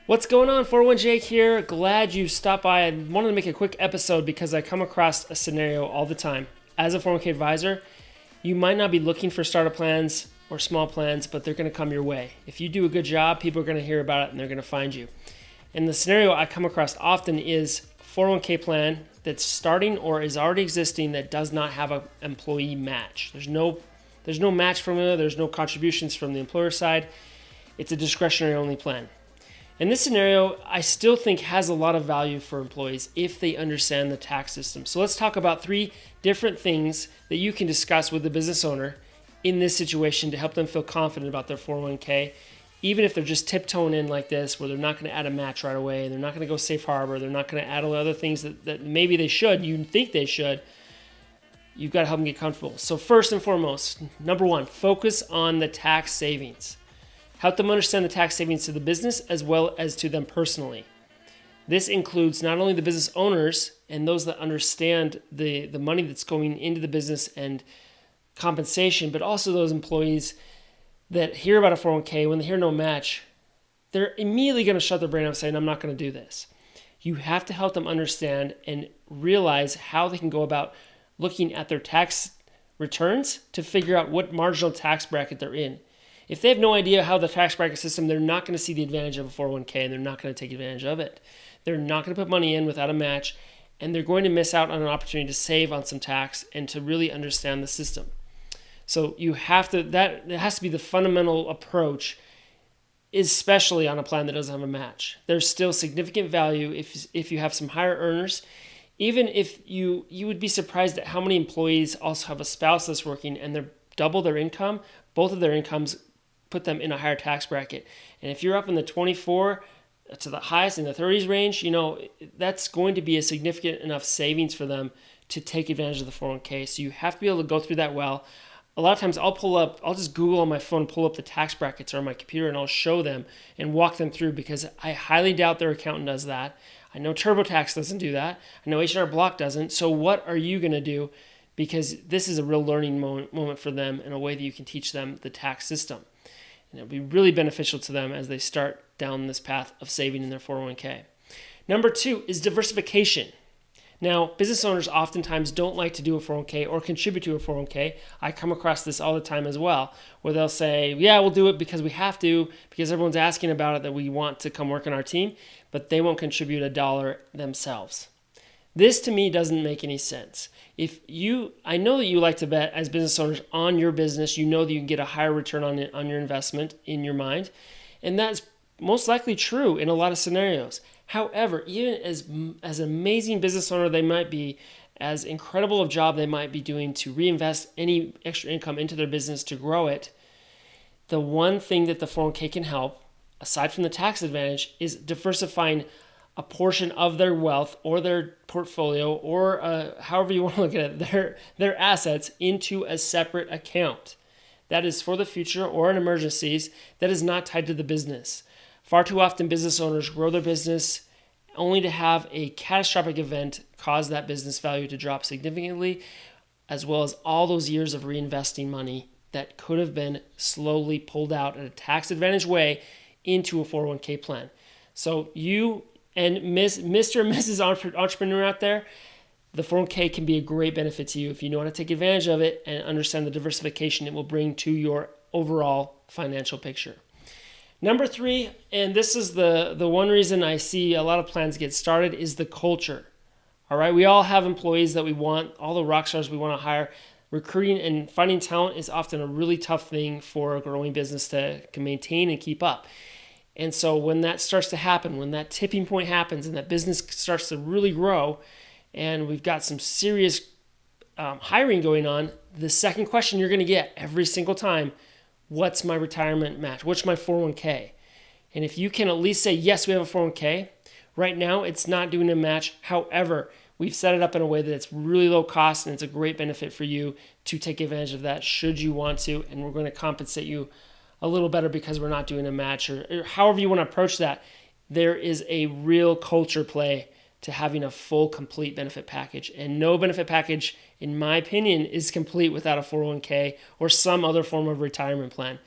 What's going on? 401 Jake here. Glad you stopped by. I wanted to make a quick episode because I come across a scenario all the time. As a 401k advisor, you might not be looking for startup plans or small plans, but they're going to come your way. If you do a good job, people are going to hear about it and they're going to find you. And the scenario I come across often is 401k plan that's starting or is already existing that does not have an employee match. There's no match formula. There's no contributions from the employer side. It's a discretionary only plan. And this scenario, I still think has a lot of value for employees if they understand the tax system. So let's talk about 3 different things that you can discuss with the business owner in this situation to help them feel confident about their 401k, even if they're just tiptoeing in like this, where they're not going to add a match right away, they're not going to go safe harbor, they're not going to add all the other things that maybe they should, you think they should. You've got to help them get comfortable. So first and foremost, number 1, focus on the tax savings. Help them understand the tax savings to the business as well as to them personally. This includes not only the business owners and those that understand the money that's going into the business and compensation, but also those employees that hear about a 401k. When they hear no match, they're immediately going to shut their brain off saying, I'm not going to do this. You have to help them understand and realize how they can go about looking at their tax returns to figure out what marginal tax bracket they're in. If they have no idea how the tax bracket system, they're not going to see the advantage of a 401k and they're not going to take advantage of it. They're not going to put money in without a match, and they're going to miss out on an opportunity to save on some tax and to really understand the system. So you have to, it has to be the fundamental approach, especially on a plan that doesn't have a match. There's still significant value if you have some higher earners. Even if you would be surprised at how many employees also have a spouse that's working and they're double their income, both of their incomes put them in a higher tax bracket. And if you're up in the 24 to the highest in the 30s range, that's going to be a significant enough savings for them to take advantage of the 401k. So you have to be able to go through that well. A lot of times I'll just Google on my phone, pull up the tax brackets on my computer, and I'll show them and walk them through because I highly doubt their accountant does that. I know TurboTax doesn't do that. I know H&R Block doesn't. So what are you going to do? Because this is a real learning moment for them and a way that you can teach them the tax system. And it'll be really beneficial to them as they start down this path of saving in their 401k. Number 2 is diversification. Now, business owners oftentimes don't like to do a 401k or contribute to a 401k. I come across this all the time as well, where they'll say, yeah, we'll do it because we have to, because everyone's asking about it, that we want to come work on our team, but they won't contribute a dollar themselves. This to me doesn't make any sense. I know that you like to bet as business owners on your business. You know that you can get a higher return on your investment in your mind. And that's most likely true in a lot of scenarios. However, even as an amazing business owner they might be, as incredible a job they might be doing to reinvest any extra income into their business to grow it, the one thing that the 401k can help, aside from the tax advantage, is diversifying a portion of their wealth or their portfolio or however you want to look at it, their assets into a separate account. That is for the future or in emergencies that is not tied to the business. Far too often business owners grow their business only to have a catastrophic event cause that business value to drop significantly, as well as all those years of reinvesting money that could have been slowly pulled out in a tax advantage way into a 401k plan. So you and Mr. and Mrs. Entrepreneur out there, the 401k can be a great benefit to you if you know how to take advantage of it and understand the diversification it will bring to your overall financial picture. Number 3, and this is the one reason I see a lot of plans get started, is the culture. All right, we all have employees that we want, all the rock stars we want to hire. Recruiting and finding talent is often a really tough thing for a growing business to maintain and keep up. And so when that starts to happen, when that tipping point happens and that business starts to really grow and we've got some serious hiring going on, the second question you're going to get every single time, what's my retirement match? What's my 401k? And if you can at least say, yes, we have a 401k, right now it's not doing a match. However, we've set it up in a way that it's really low cost and it's a great benefit for you to take advantage of that should you want to, and we're going to compensate you a little better because we're not doing a match, or however you want to approach that. There is a real culture play to having a full, complete benefit package. And no benefit package, in my opinion, is complete without a 401k or some other form of retirement plan.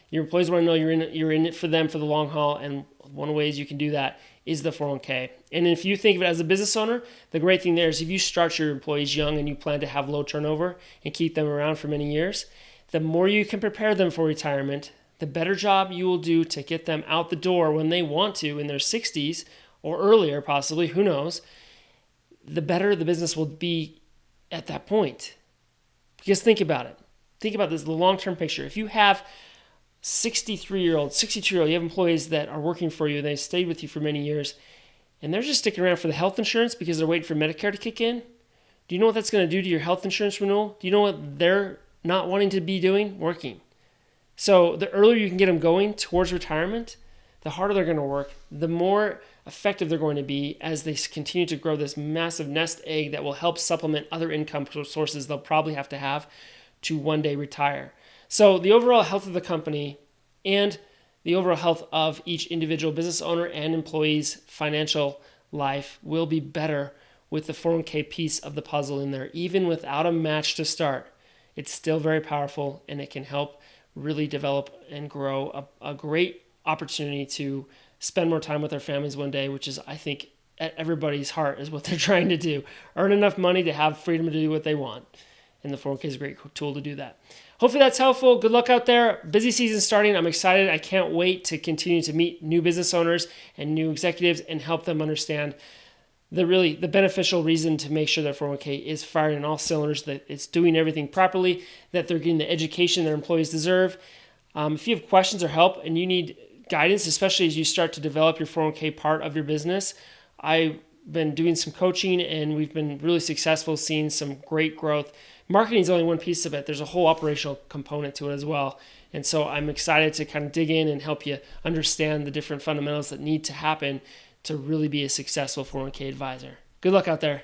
Your employees want to know you're in it for them for the long haul, and one of the ways you can do that is the 401k. And if you think of it as a business owner, the great thing there is if you start your employees young and you plan to have low turnover and keep them around for many years, the more you can prepare them for retirement, the better job you will do to get them out the door when they want to in their 60s or earlier, possibly, who knows, the better the business will be at that point. Because think about it. Think about this, the long-term picture. If you have 63-year-old, 62-year-old, you have employees that are working for you, they stayed with you for many years, and they're just sticking around for the health insurance because they're waiting for Medicare to kick in. Do you know what that's going to do to your health insurance renewal? Do you know what they're not wanting to be doing? Working. So the earlier you can get them going towards retirement, the harder they're going to work, the more effective they're going to be as they continue to grow this massive nest egg that will help supplement other income sources they'll probably have to one day retire. So the overall health of the company and the overall health of each individual business owner and employee's financial life will be better with the 401k piece of the puzzle in there. Even without a match to start, it's still very powerful, and it can help really develop and grow a great opportunity to spend more time with their families one day, which is, I think, at everybody's heart is what they're trying to do. Earn enough money to have freedom to do what they want. And the 401k is a great tool to do that. Hopefully that's helpful. Good luck out there. Busy season starting. I'm excited. I can't wait to continue to meet new business owners and new executives and help them understand the beneficial reason to make sure their 401k is firing on all cylinders, that it's doing everything properly, that they're getting the education their employees deserve. If you have questions or help and you need guidance, especially as you start to develop your 401k part of your business, I've been doing some coaching and we've been really successful seeing some great growth. Marketing is only one piece of it. There's a whole operational component to it as well. And so I'm excited to kind of dig in and help you understand the different fundamentals that need to happen to really be a successful 401k advisor. Good luck out there.